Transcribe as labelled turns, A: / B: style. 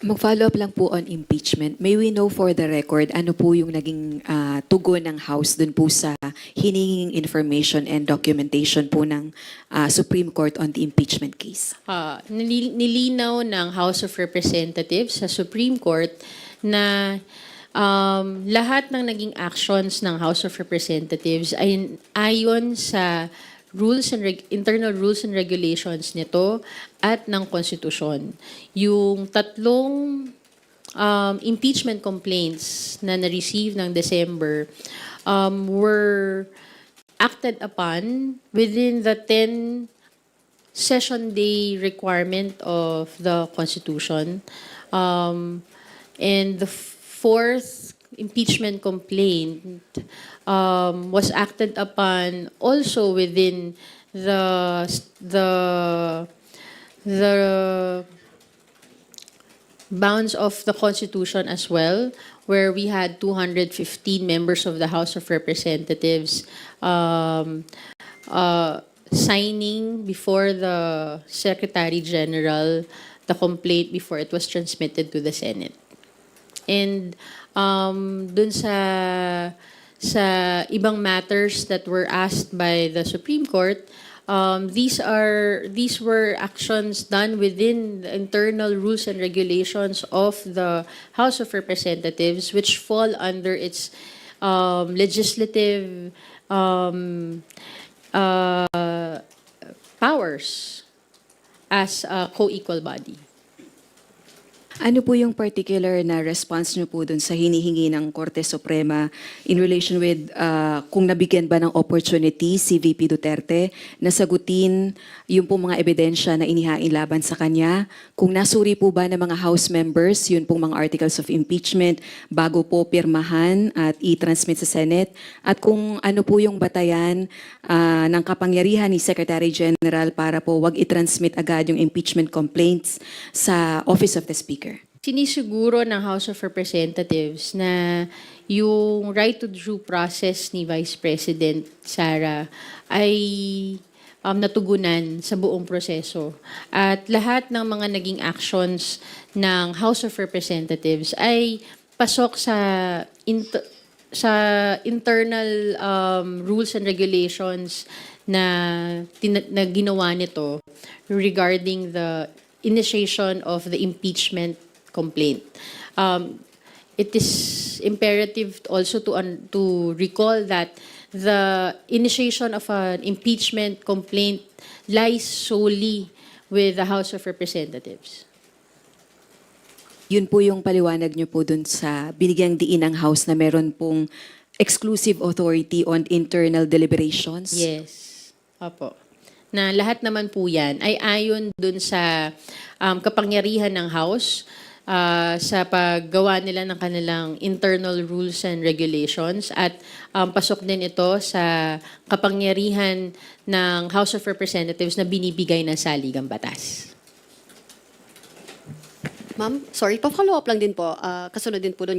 A: Mag-follow up lang po on impeachment. May we know for the record, ano po yung naging tugon ng House dun po sa hininging information and documentation po ng Supreme Court on the impeachment case?
B: Nilinaw ng House of Representatives sa Supreme Court na lahat ng naging actions ng House of Representatives ay ayon sa internal rules and regulations nito at ng konstitusyon. Yung tatlong impeachment complaints na na-receive ng December were acted upon within the 10 session day requirement of the Constitution. And the fourth impeachment complaint was acted upon also within the bounds of the Constitution as well, where we had 215 members of the House of Representatives signing before the Secretary General the complaint before it was transmitted to the Senate. And dun sa ibang matters that were asked by the Supreme Court, these were actions done within the internal rules and regulations of the House of Representatives, which fall under its legislative powers as a co-equal body.
A: Ano po yung particular na response nyo po dun sa hinihingi ng Korte Suprema in relation with kung nabigyan ba ng opportunity si VP Duterte na sagutin yung po mga ebidensya na inihain laban sa kanya? Kung nasuri po ba ng mga House members yun pong mga articles of impeachment bago po pirmahan at i-transmit sa Senate? At kung ano po yung batayan ng kapangyarihan ni Secretary General para po wag i-transmit agad yung impeachment complaints sa Office of the Speaker?
B: Sinisiguro ng House of Representatives na yung right to due process ni Vice President Sara ay natugunan sa buong proseso. At lahat ng mga naging actions ng House of Representatives ay pasok sa internal rules and regulations na ginawa nito regarding the initiation of the impeachment complaint. It is imperative also to recall that the initiation of an impeachment complaint lies solely with the House of Representatives.
A: Yun po yung paliwanag nyo po dun sa binigyang diin ng House na meron pong exclusive authority on internal deliberations?
B: Yes. Opo. Na lahat naman po yan ay ayon dun sa kapangyarihan ng House sa paggawa nila ng kanilang internal rules and regulations at pasok din ito sa kapangyarihan ng House of Representatives na binibigay ng saligang batas.
C: Ma'am, sorry, pa-follow up lang din po. Kasunod din po doon.